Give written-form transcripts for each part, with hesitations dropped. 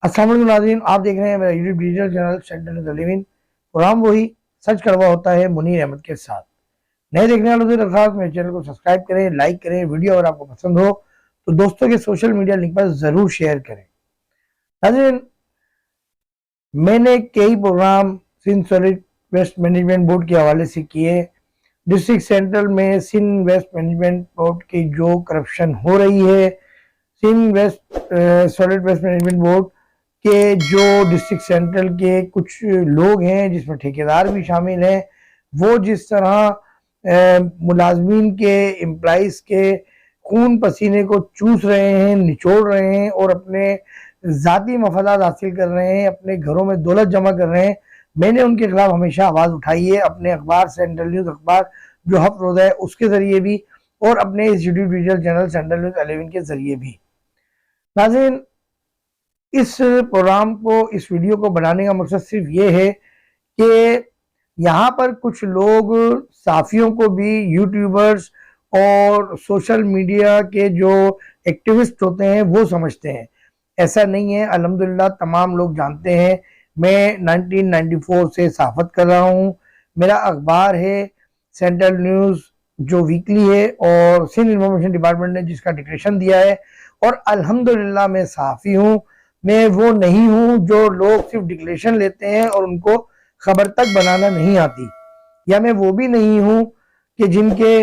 अस्सलाम वालेकुम नाज़रीन, आप देख रहे हैं मेरा YouTube digital channel centre news अलीविन। प्रोग्राम वही सच कड़वा होता है मुनीर अहमद के साथ। नए देखने वालों से दरखास्त मेरे चैनल को सब्सक्राइब करें, लाइक करें। वीडियो अगर आपको पसंद हो तो दोस्तों के सोशल मीडिया लिंक पर ज़रूर शेयर करें। नाज़रीन, मैंने कई program Sindh solid waste management board के हवाले से किए। डिस्ट्रिक्ट सेंट्रल में सिंध वेस्ट मैनेजमेंट बोर्ड की जो करप्शन हो रही है, Sindh waste solid waste management board के जो डिस्ट्रिक्ट सेंट्रल के कुछ लोग हैं जिसमें ठेकेदार भी शामिल हैं, वो जिस तरह मुलाजमीन के एम्प्लॉइज के खून पसीने को चूस रहे हैं, निचोड़ रहे हैं और अपने ज़ाती मफादात हासिल कर रहे हैं, अपने घरों में दौलत जमा कर रहे हैं। मैंने उनके खिलाफ हमेशा आवाज़ उठाई है, अपने अखबार सेंट्रल न्यूज़ अखबार जो हफ्त रोज़ा है उसके ज़रिए भी और अपने इस YouTube digital channel central news 11 के ज़रिए भी। नाज़रीन, इस प्रोग्राम को, इस वीडियो को बनाने का मकसद सिर्फ ये है कि यहाँ पर कुछ लोग साफियों को भी यूट्यूबर्स और सोशल मीडिया के जो एक्टिविस्ट होते हैं वो समझते हैं। ऐसा नहीं है, अल्हम्दुलिल्लाह तमाम लोग जानते हैं। मैं 1994 से सहाफ़त कर रहा हूँ। मेरा अखबार है सेंट्रल न्यूज़ जो वीकली है और सिंध इंफॉर्मेशन डिपार्टमेंट ने जिसका डिक्लेरेशन दिया है, और अल्हम्दुलिल्लाह मैं सहाफ़ी हूँ। मैं वो नहीं हूँ जो लोग सिर्फ डिक्लेरेशन लेते हैं और उनको खबर तक बनाना नहीं आती, या मैं वो भी नहीं हूँ कि जिनके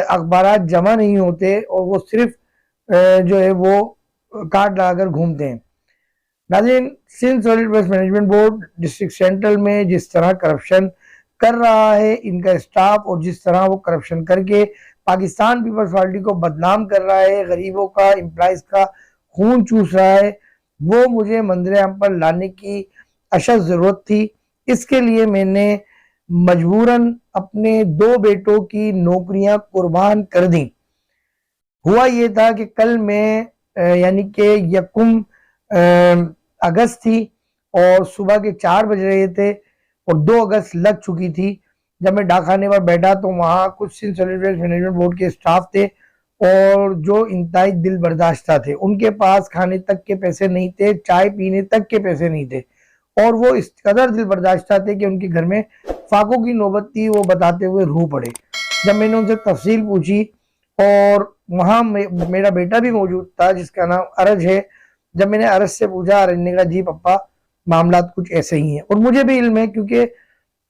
अखबारात जमा नहीं होते और वो सिर्फ जो है वो कार्ड लगाकर घूमते हैं। नाज़रीन, Sindh solid waste management board district central में जिस तरह करप्शन कर रहा है इनका स्टाफ, और जिस तरह वो करप्शन करके पाकिस्तान पीपल्स पार्टी को बदनाम कर रहा है, गरीबों का, एम्प्लॉइज का खून चूस रहा है, वो मुझे मंजर आम पर लाने की अशद ज़रूरत थी। इसके लिए मैंने मजबूरन अपने 2 बेटों की नौकरियां कुर्बान कर दी। हुआ ये था कि कल मैं यानी कि 1 अगस्त थी और सुबह के 4 बज रहे थे और 2 अगस्त लग चुकी थी। जब मैं डाकखाने पर बैठा तो वहाँ कुछ Sindh solid waste management board के स्टाफ थे और जो इंतहाई दिल बर्दाश्ता थे। उनके पास खाने तक के पैसे नहीं थे, चाय पीने तक के पैसे नहीं थे, और वो इस कदर दिल बर्दाश्ता थे कि उनके घर में फाकों की नौबत थी। वो बताते हुए रू पड़े। जब मैंने उनसे तफसील पूछी, और वहाँ मेरा बेटा भी मौजूद था जिसका नाम अरज है। जब मैंने अरज से पूछा, अरज ने कहा जी पप्पा मामला कुछ ऐसे ही है। और मुझे भी इल्म है क्योंकि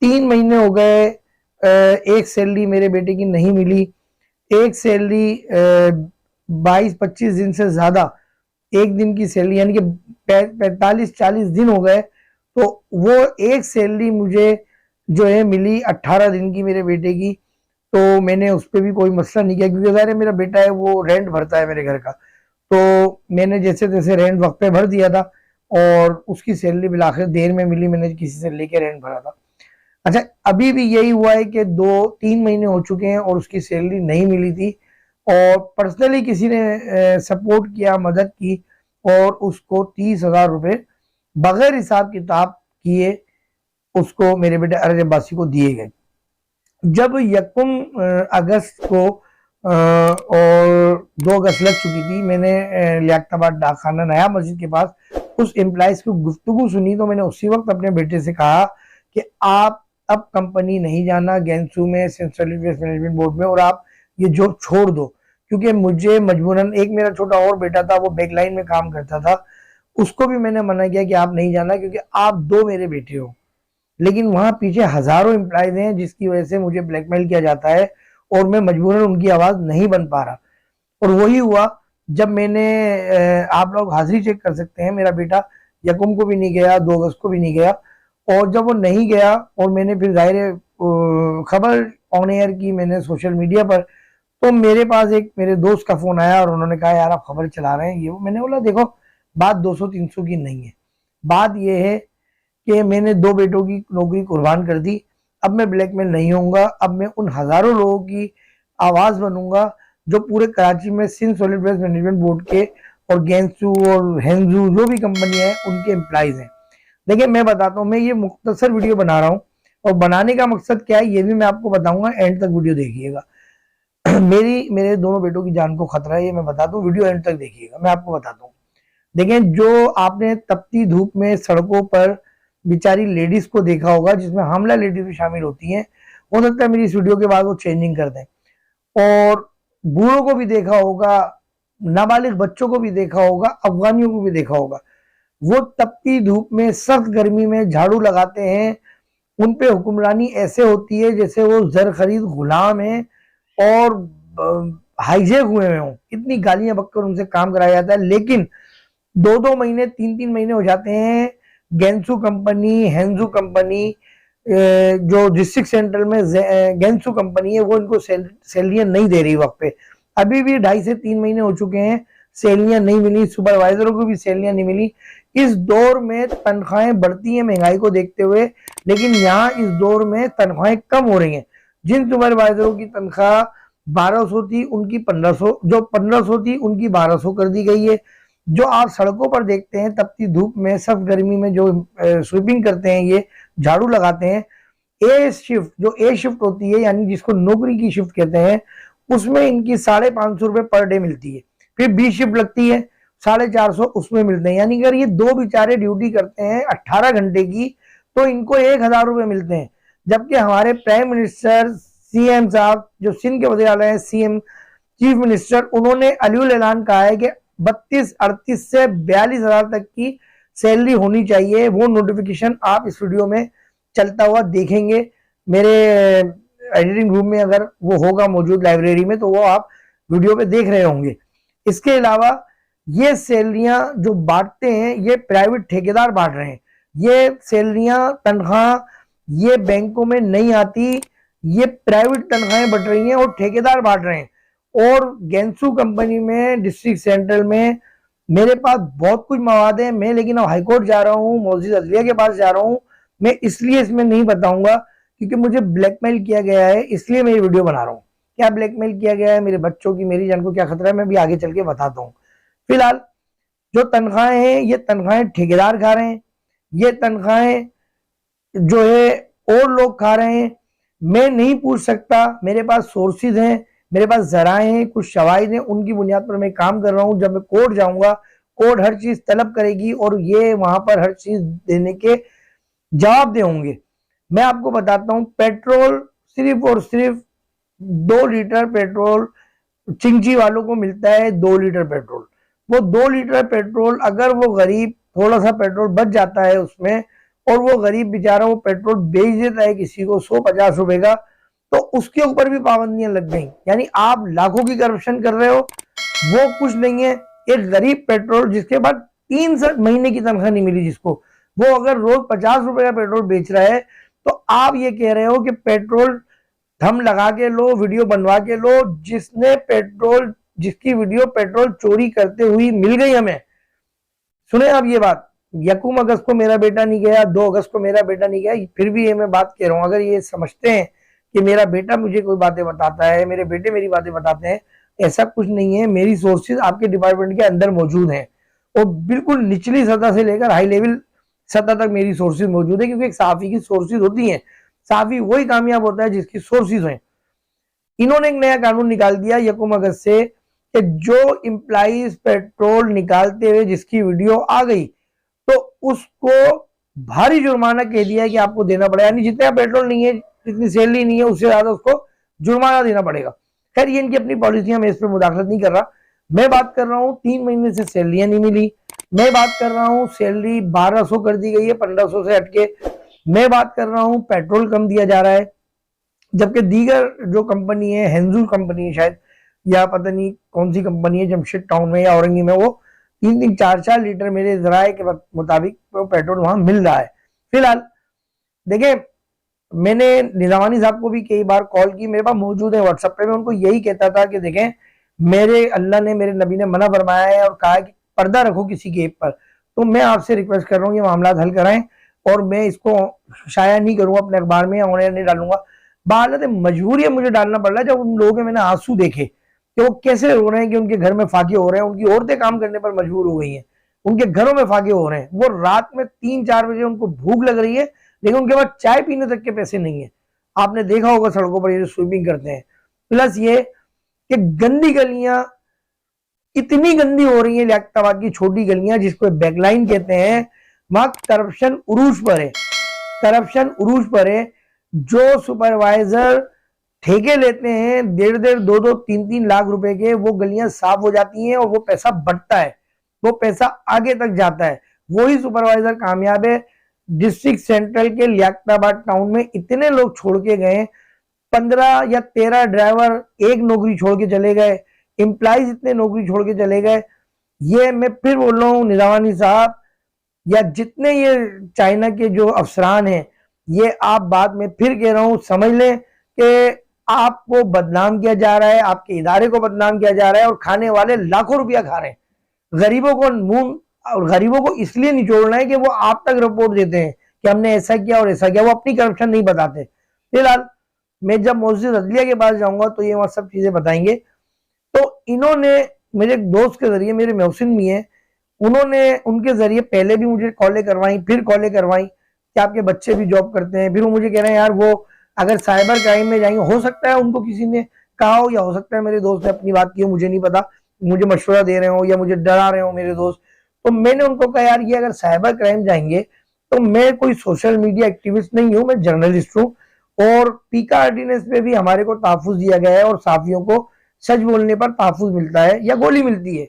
3 महीने हो गए, एक सैलरी मेरे बेटे की नहीं मिली। एक सैलरी 22-25 दिन से ज़्यादा, एक दिन की सैलरी यानी कि 45-40 दिन हो गए, तो वो एक सैलरी मुझे जो है मिली 18 दिन की मेरे बेटे की। तो मैंने उस पर भी कोई मसला नहीं किया क्योंकि ज़ाहिर है मेरा बेटा है, वो रेंट भरता है मेरे घर का। तो मैंने जैसे तैसे रेंट वक्त पे भर दिया था और उसकी सैलरी बिलाखिर देर में मिली। मैंने किसी से लेके रेंट भरा था। अच्छा, अभी भी यही हुआ है कि 2-3 महीने हो चुके हैं और उसकी सैलरी नहीं मिली थी, और पर्सनली किसी ने सपोर्ट किया, मदद की, और उसको 30,000 रुपये बगैर हिसाब किताब किए उसको मेरे बेटे अरज अब्बासी को दिए गए। जब 1 अगस्त को और 2 अगस्त लग चुकी थी, मैंने लियाकताबाद डाकखाना नया मस्जिद के पास उस एम्प्लॉइज की गुफ्तगू सुनी, तो मैंने उसी वक्त अपने बेटे से कहा कि आप अब कंपनी नहीं जाना गेंसू में, Sindh solid waste management board में, और आप ये जॉब छोड़ दो। क्योंकि मुझे मजबूरन, एक मेरा छोटा और बेटा था वो बैकलाइन में काम करता था, उसको भी मैंने मना किया कि आप नहीं जाना क्योंकि आप 2 मेरे बेटे हो। लेकिन वहां पीछे हजारों एम्प्लॉयज हैं जिसकी वजह से मुझे ब्लैकमेल किया जाता है और मैं मजबूरन उनकी आवाज नहीं बन पा रहा। और वही हुआ जब मैंने, आप लोग हाजिरी चेक कर सकते हैं, मेरा बेटा 1 को भी नहीं गया, 2 अगस्त को भी नहीं गया। और जब वो नहीं गया और मैंने फिर जाहिर खबर ऑन एयर की मैंने सोशल मीडिया पर, तो मेरे पास एक मेरे दोस्त का फोन आया और उन्होंने कहा यार आप खबर चला रहे हैं ये वो। मैंने बोला देखो, बात 200-300 की नहीं है, बात यह है कि मैंने 2 बेटों की नौकरी कुर्बान कर दी। अब मैं ब्लैकमेल नहीं होऊंगा, अब मैं उन हजारों लोगों की आवाज बनूंगा जो पूरे कराची में Sindh solid waste management board के और गेंसू और हेंजू जो भी कंपनियां हैं उनके एम्प्लॉइज हैं। देखिए मैं बताता हूँ, मैं ये मुख्तसर वीडियो बना रहा हूँ और बनाने का मकसद क्या है ये भी मैं आपको बताऊंगा, एंड तक वीडियो देखिएगा। मेरे दोनों बेटों की जान को खतरा है ये मैं बताता हूँ, वीडियो एंड तक देखिएगा, मैं आपको बताता हूँ। देखें, जो आपने तपती धूप में सड़कों पर बेचारी लेडीज को देखा होगा, जिसमें हमला लेडीज भी शामिल होती हैं, हो सकता है मेरी इस वीडियो के बाद वो चेंजिंग कर दें। और बूढ़ों को भी देखा होगा, नाबालिग बच्चों को भी देखा होगा, अफगानियों को भी देखा होगा। वो तपती धूप में सख्त गर्मी में झाड़ू लगाते हैं। उन पे हुक्मरानी ऐसे होती है जैसे वो जर खरीद गुलाम है और हाईजेक हुए हों। इतनी गालियां बककर उनसे काम कराया जाता है। लेकिन 2-2 महीने 3-3 महीने हो जाते हैं, गेंसू कंपनी, हेंजू कंपनी, जो डिस्ट्रिक्ट सेंट्रल में गेंसू कंपनी है, वो इनको सैलरियां नहीं दे रही वक्त पे। अभी भी 2.5 से 3 महीने हो चुके हैं, सैलरियां नहीं मिली, सुपरवाइजरों को भी सैलरियां नहीं मिली। इस दौर में तनख्वाहें बढ़ती हैं महंगाई को देखते हुए, लेकिन यहाँ इस दौर में तनख्वाहें कम हो रही हैं। जिन सुपरवाइजरों की तनख्वाह 1200 थी उनकी 1500, जो 1500 थी उनकी 1200 कर दी गई है। जो आप सड़कों पर देखते हैं तपती धूप में सख्त गर्मी में जो स्वीपिंग करते हैं, ये झाड़ू लगाते हैं, ए शिफ्ट, जो ए शिफ्ट होती है यानी जिसको नौकरी की शिफ्ट कहते हैं, उसमें इनकी 550 रुपए पर डे मिलती है। फिर बी शिफ्ट लगती है, 450 उसमें मिलते हैं। यानी अगर ये दो बेचारे ड्यूटी करते हैं 18 घंटे की, तो इनको 1000 रुपए मिलते हैं। जबकि हमारे प्राइम मिनिस्टर, सीएम साहब, जो सिंध के वज़ीर आला हैं, सीएम चीफ मिनिस्टर, उन्होंने अलीउल ऐलान कहा है कि 32-38 से 42,000 तक की सैलरी होनी चाहिए। वो नोटिफिकेशन आप इस वीडियो में चलता हुआ देखेंगे मेरे एडिटिंग रूम में, अगर वो होगा मौजूद लाइब्रेरी में तो वो आप वीडियो पे देख रहे होंगे। इसके अलावा ये सैलरियां जो बांटते हैं, ये प्राइवेट ठेकेदार बांट रहे हैं। ये सैलरियां, तनख्वाह ये बैंकों में नहीं आती, ये प्राइवेट तनख्वाहें बट रही हैं और ठेकेदार बांट रहे हैं। और गेंसू कंपनी में, डिस्ट्रिक्ट सेंट्रल में मेरे पास बहुत कुछ मवाद है। मैं लेकिन अब हाईकोर्ट जा रहा हूँ, मौजूद अदलिया के पास जा रहा हूँ। मैं इसलिए इसमें नहीं बताऊंगा क्योंकि मुझे ब्लैकमेल किया गया है, इसलिए मैं ये वीडियो बना रहा हूँ। क्या ब्लैकमेल किया गया है, मेरे बच्चों की, मेरी जान को क्या खतरा है, मैं भी आगे चल के बताता हूँ। फिलहाल जो तनख्वाहें हैं, ये तनख्वाहें ठेकेदार खा रहे हैं, ये तनख्वाहें जो है और लोग खा रहे हैं। मैं नहीं पूछ सकता, मेरे पास सोर्सेज हैं, मेरे पास जराए हैं, कुछ शवाहिद हैं, उनकी बुनियाद पर मैं काम कर रहा हूं। जब मैं कोर्ट जाऊंगा, कोर्ट हर चीज तलब करेगी और ये वहां पर हर चीज देने के जवाब दे होंगे। मैं आपको बताता हूं, पेट्रोल सिर्फ और सिर्फ 2 लीटर पेट्रोल चिंची वालों को मिलता है। 2 लीटर पेट्रोल, वो 2 लीटर पेट्रोल अगर वो गरीब, थोड़ा सा पेट्रोल बच जाता है उसमें और वो गरीब बेचारा वो पेट्रोल बेच देता है किसी को 150 रुपए का, तो उसके ऊपर भी पाबंदियां लग गई। यानी आप लाखों की करप्शन कर रहे हो, वो कुछ नहीं है। एक गरीब पेट्रोल जिसके बाद 3 महीने की तनख्वाह नहीं मिली, जिसको वो अगर रोज 50 रुपए का पेट्रोल बेच रहा है, तो आप ये कह रहे हो कि पेट्रोल थम लगा के लो, वीडियो बनवा के लो। जिसने पेट्रोल, जिसकी वीडियो पेट्रोल चोरी करते हुई मिल गई हमें, सुने आप ये बात, 1 अगस्त को मेरा बेटा नहीं गया, 2 अगस्त को मेरा बेटा नहीं गया, फिर भी ये मैं बात कह रहा हूं। अगर ये समझते हैं कि मेरा बेटा मुझे कोई बातें बताता है, मेरे बेटे मेरी बातें बताते हैं, ऐसा कुछ नहीं है। मेरी सोर्सेज आपके डिपार्टमेंट के अंदर मौजूद हैं और बिल्कुल निचली सतह से लेकर हाई लेवल सतह तक मेरी सोर्सेज मौजूद है। क्योंकि एक साफी की सोर्सेज होती हैं, साफी वही कामयाब होता है जिसकी सोर्सेज हैं। इन्होंने एक नया कानून निकाल दिया 1 अगस्त से कि जो इंप्लाइज पेट्रोल निकालते हुए जिसकी वीडियो आ गई, तो उसको भारी जुर्माना कह दिया कि आपको देना पड़ेगा। यानी जितना पेट्रोल नहीं है, जितनी सैलरी नहीं है, उससे ज्यादा उसको जुर्माना देना पड़ेगा। खैर, ये इनकी अपनी पॉलिसियां, मैं इस पर मुदाखलत नहीं कर रहा। मैं बात कर रहा हूँ 3 महीने से सैलरियां नहीं मिली। मैं बात कर रहा हूँ सैलरी 1200 कर दी गई है, 1500 से हटके। मैं बात कर रहा हूँ पेट्रोल कम दिया जा रहा है, जबकि दीगर जो कंपनी है, हेंजू कंपनी है शायद, या पता नहीं कौन सी कंपनी है, जमशेद टाउन में या औरंगी में, वो 3-3, 4-4 लीटर मेरे जराये के मुताबिक तो पेट्रोल वहां मिल रहा है। फिलहाल देखिए, मैंने निजामानी साहब को भी कई बार कॉल की, मेरे पास मौजूद है व्हाट्सएप पे। मैं उनको यही कहता था कि देखें, मेरे अल्लाह ने, मेरे नबी ने मना फरमाया है और कहा है कि पर्दा रखो किसी के ऐप पर। तो मैं आपसे रिक्वेस्ट कर रहा हूँ ये मामला हल कराएं, और मैं इसको शाया नहीं करूंगा अपने अखबार में या ऑनलाइन नहीं डालूंगा। बात मजबूरी है, मुझे डालना पड़ रहा है। जब उन लोगों के मैंने आंसू देखे कि वो कैसे रो रहे हैं कि उनके घर में फाके हो रहे हैं, उनकी औरतें काम करने पर मजबूर हो गई हैं, उनके घरों में फाके हो रहे हैं, वो रात में 3-4 बजे उनको भूख लग रही है, लेकिन उनके पास चाय पीने तक के पैसे नहीं है। आपने देखा होगा सड़कों पर ये स्वीपिंग करते हैं। प्लस ये कि गंदी गलियां इतनी गंदी हो रही है लियाकताबाद की छोटी गलियां, जिसको बैकलाइन कहते हैं, वहां करप्शन उरूज पर है, करप्शन उरूज पर है। जो सुपरवाइजर ठेके लेते हैं 1.5 2 3 लाख रुपए के, वो गलियां साफ हो जाती हैं और वो पैसा बढ़ता है, वो पैसा आगे तक जाता है। वही सुपरवाइजर कामयाब है। डिस्ट्रिक्ट सेंट्रल के लियाकताबाद टाउन में इतने लोग छोड़ के गए, 15 या 13 ड्राइवर एक नौकरी छोड़ के चले गए, एम्प्लॉइज इतने नौकरी छोड़ के चले गए। ये मैं फिर बोल रहा हूँ निजामानी साहब, या जितने ये चाइना के जो अफसरान हैं, ये आप बात में फिर कह रहा हूं समझ लें कि आपको बदनाम किया जा रहा है, आपके इदारे को बदनाम किया जा रहा है, और खाने वाले लाखों रुपया खा रहे हैं। गरीबों को मुंह, और गरीबों को इसलिए निचोड़ना है कि वो आप तक रिपोर्ट देते हैं कि हमने ऐसा किया और ऐसा किया, वो अपनी करप्शन नहीं बताते। फिलहाल मैं जब मस्जिद अदलिया के पास जाऊंगा तो ये वहां सब चीजें बताएंगे। तो इन्होंने मेरे एक दोस्त के जरिए, मेरे मोहसिन भी हैं, उन्होंने उनके जरिए पहले भी मुझे कॉलें करवाई, फिर कॉलें करवाई कि आपके बच्चे भी जॉब करते हैं। फिर वो मुझे कह रहे हैं यार वो अगर साइबर क्राइम में जाएंगे, हो सकता है उनको किसी ने कहा हो, या हो सकता है मेरे दोस्त ने अपनी बात की हो, मुझे नहीं पता, मुझे मशवरा दे रहे हो या मुझे डरा रहे हो मेरे दोस्त। तो मैंने उनको कहा यार ये अगर साइबर क्राइम जाएंगे तो मैं कोई सोशल मीडिया एक्टिविस्ट नहीं हूँ, मैं जर्नलिस्ट हूँ, और पीका ऑर्डिनेंस पे भी हमारे को तहफुज दिया गया है, और साफियों को सच बोलने पर तहफुज मिलता है या गोली मिलती है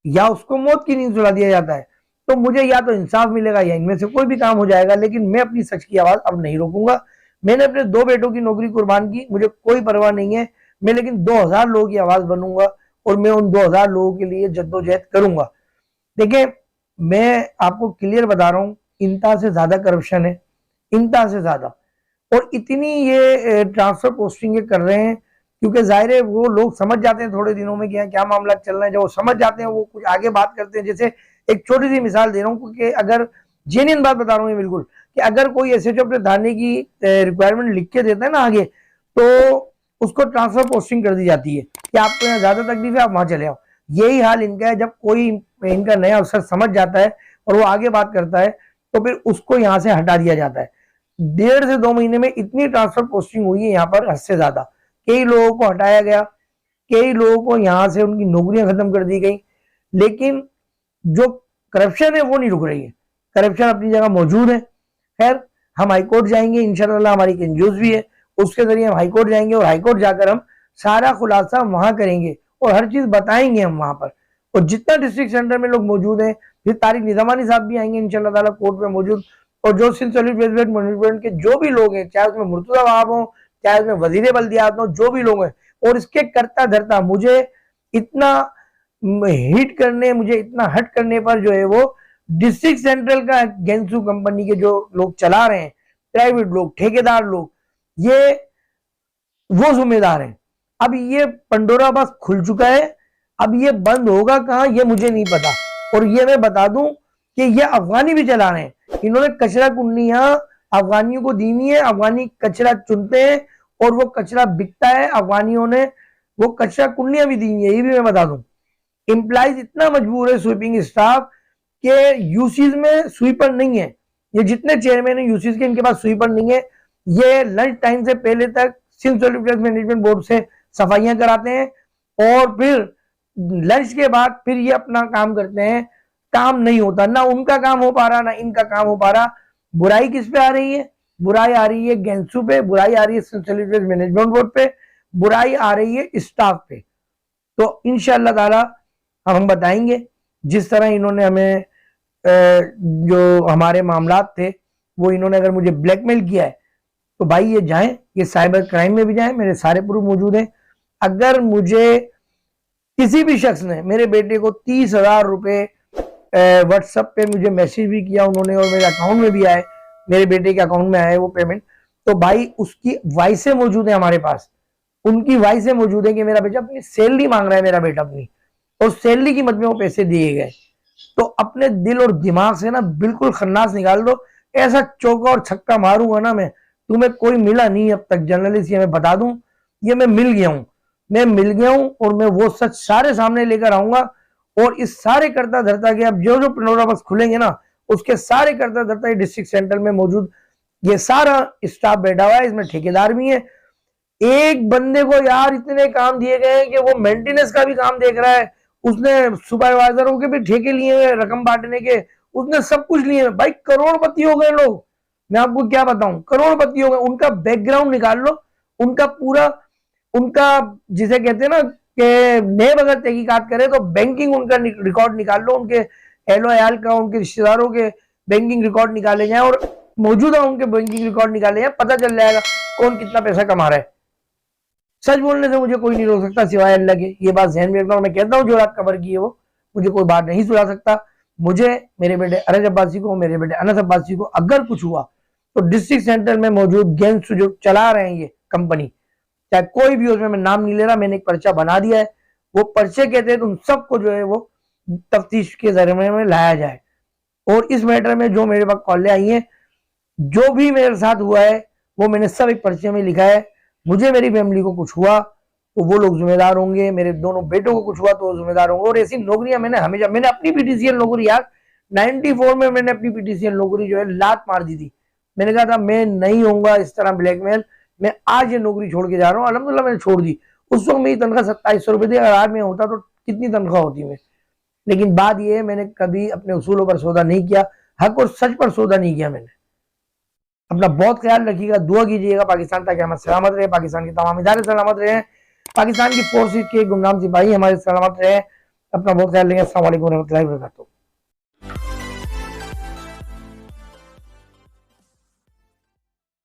या उसको मौत की नींद सुला दिया जाता है। तो मुझे या तो इंसाफ मिलेगा या इनमें से कोई भी काम हो जाएगा, लेकिन मैं अपनी सच की आवाज अब नहीं रोकूंगा। मैंने अपने 2 बेटों की नौकरी कुर्बान की, मुझे कोई परवाह नहीं है, मैं लेकिन 2000 लोगों की आवाज बनूंगा, और मैं उन 2000 लोगों के लिए जद्दोजहद करूंगा। देखिए मैं आपको क्लियर बता रहा हूं, इंतहा से ज्यादा करप्शन है, इंतहा से ज्यादा। और इतनी ये ट्रांसफर पोस्टिंग कर रहे हैं क्योंकि जाहिर है वो लोग समझ जाते हैं थोड़े दिनों में कि क्या मामला चल रहा है। जब वो समझ जाते हैं वो कुछ आगे बात करते हैं। जैसे एक छोटी सी मिसाल दे रहा हूँ, क्योंकि अगर जेन्युइन बात बता रहा हूँ बिल्कुल, कि अगर कोई एसएचओ अपने थाने की रिक्वायरमेंट लिख के देता है ना आगे, तो उसको ट्रांसफर पोस्टिंग कर दी जाती है कि आपको यहाँ ज्यादा तकलीफ है, आप वहां चले आओ। यही हाल इनका है। जब कोई इनका नया अफसर समझ जाता है और वो आगे बात करता है, तो फिर उसको यहाँ से हटा दिया जाता है। 1.5 से 2 महीने में इतनी ट्रांसफर पोस्टिंग हुई है यहाँ पर, हद से ज्यादा। कई लोगों को हटाया गया, कई लोगों को यहां से उनकी नौकरियां खत्म कर दी गई, लेकिन जो करप्शन है वो नहीं रुक रही है। करप्शन अपनी जगह मौजूद है। खैर हम हाईकोर्ट जाएंगे इंशाल्लाह, हमारी एक एनजीओ भी है, उसके जरिए हम हाईकोर्ट जाएंगे, और हाईकोर्ट जाकर हम सारा खुलासा वहां करेंगे और हर चीज बताएंगे हम वहां पर। और जितना डिस्ट्रिक्ट सेंटर में लोग मौजूद हैं, फिर तारिक निजामानी साहब भी आएंगे इंशाल्लाह ताला कोर्ट में मौजूद, और जो सिंध सॉलिड वेस्ट मैनेजमेंट के जो भी लोग हैं, चाहे उसमें मुर्तजा वहाब हो, चाहे उसमें वजीर बल्दियात हो, जो भी लोग हैं, और इसके करता धरता मुझे इतना हिट करने, मुझे इतना हट करने पर जो है वो डिस्ट्रिक्ट सेंट्रल का गेंसू कंपनी के जो लोग चला रहे हैं, प्राइवेट लोग, ठेकेदार लोग, ये वो जिम्मेदार हैं। अब ये पंडोरा बॉक्स खुल चुका है, अब ये बंद होगा कहां ये मुझे नहीं पता। और ये मैं बता दूं कि ये अफगानी भी चला रहे हैं। इन्होंने कचरा कुंडियां अफगानियों को दी हुई है, अफगानी कचरा चुनते हैं और वो कचरा बिकता है। अफगानियों ने वो कचरा कुंडियां भी दी हुई है, ये भी मैं बता दूं। एम्प्लॉइज इतना मजबूर है, स्वीपिंग स्टाफ के यूसीज में स्वीपर नहीं है। ये जितने चेयरमैन है यूसीज के, इनके पास स्वीपर नहीं है। ये लंच टाइम से पहले तक Sindh solid waste management board से सफाइयां कराते हैं, और फिर लंच के बाद फिर ये अपना काम करते हैं। काम नहीं होता, ना उनका काम हो पा रहा, ना इनका काम हो पा रहा। बुराई किस पे आ रही है? बुराई आ रही है गेंसू पे, बुराई आ रही है Sindh solid waste management board पे, बुराई आ रही है स्टाफ पे। तो इंशाअल्लाह ताला हम बताएंगे। जिस तरह इन्होंने हमें जो हमारे मामलात थे वो इन्होंने अगर मुझे ब्लैकमेल किया है, तो भाई ये जाएं, ये साइबर क्राइम में भी जाएं, मेरे सारे प्रूफ मौजूद हैं। अगर मुझे किसी भी शख्स ने, मेरे बेटे को 30,000 रुपए व्हाट्सएप पे मुझे मैसेज भी किया उन्होंने, और मेरे अकाउंट में भी आए, मेरे बेटे के अकाउंट में आए वो पेमेंट, तो भाई उसकी वॉइसें मौजूद है हमारे पास। उनकी वॉइसें मौजूद है कि मेरा बेटा अपनी सैलरी मांग रहा है, मेरा बेटा अपनी, और सैलरी की मद में वो पैसे दिए गए। तो अपने दिल और दिमाग से ना बिल्कुल खन्नास निकाल दो। ऐसा चौका और छक्का मारूंगा ना मैं, तुम्हें कोई मिला नहीं अब तक जर्नलिस्ट, ये मैं बता दूं, ये मैं मिल गया हूं, मैं मिल गया हूं, और मैं वो सच सारे सामने लेकर आऊंगा। और इस सारे करता धरता के अब जो जो पंडोरा बॉक्स खुलेंगे ना, उसके सारे करता धरता डिस्ट्रिक्ट सेंटर में मौजूद ये सारा स्टाफ बैठा हुआ है, इसमें ठेकेदार भी है। एक बंदे को यार इतने काम दिए गए हैं कि वो मेंटेनेंस का भी काम देख रहा है, उसने सुपरवाइजरों के भी ठेके लिए हुए रकम बांटने के, उसने सब कुछ लिए भाई। करोड़पति हो गए लोग, मैं आपको क्या बताऊं, करोड़पति हो गए। उनका बैकग्राउंड निकाल लो, उनका पूरा, उनका जिसे कहते हैं ना कि नेब अगर तहकीकात करे तो बैंकिंग उनका रिकॉर्ड निकाल लो, उनके एहलो अयाल का, उनके रिश्तेदारों के बैंकिंग रिकॉर्ड निकाले जाए और मौजूदा उनके बैंकिंग रिकॉर्ड निकाले जाए, पता चल जाएगा कौन कितना पैसा कमा रहा है। सच बोलने से मुझे कोई नहीं रोक सकता सिवाय अल्लाह के। ये बात ध्यान में रखना, और मैं कहता हूँ जो रात कवर की है वो मुझे कोई बात नहीं सुना सकता। मुझे, मेरे बेटे अरज अब्बासी को, मेरे बेटे अनस अब्बासी को अगर कुछ हुआ तो डिस्ट्रिक्ट सेंटर में मौजूद गैंग्स जो चला रहे हैं ये कंपनी, चाहे कोई भी, उसमें मैं नाम नहीं ले रहा, मैंने एक पर्चा बना दिया है। वो पर्चे कहते हैं उन सबको जो है वो तफ्तीश के जरिए में लाया जाए। और इस मैटर में जो मेरे पास कॉलें आई हैं, जो भी मेरे साथ हुआ है वो मैंने सब एक पर्चे में लिखा है। मुझे, मेरी फैमिली को कुछ हुआ तो वो लोग जिम्मेदार होंगे, मेरे दोनों बेटों को कुछ हुआ तो वो जिम्मेदार होंगे। और ऐसी नौकरियां मैंने हमेशा, मैंने अपनी पीटीसीएल नौकरी यार 94 में मैंने अपनी पीटीसीएल नौकरी जो है लात मार दी थी। मैंने कहा था मैं नहीं होऊंगा इस तरह ब्लैकमेल, मैं आज ये नौकरी छोड़ के जा रहा हूँ। अल्हम्दुलिल्लाह मैंने छोड़ दी। उस वक्त मेरी तनख्वाह 2700 रुपये थी, अगर आज में होता तो कितनी तनख्वाह होती मैं। लेकिन बात यह है, मैंने कभी अपने उसूलों पर सौदा नहीं किया, हक और सच पर सौदा नहीं किया मैंने। अपना बहुत ख्याल रखिएगा, दुआ कीजिएगा पाकिस्तान ताकि हम सलामत रहे, पाकिस्तान के तमाम इदारे सलामत रहे, पाकिस्तान की फोर्सेज के गुमनाम सिपाही हमारे सलामत रहे। अपना बहुत ख्याल रखें। अस्सलाम वालेकुम रहमतुल्लाहि व बरकातहू।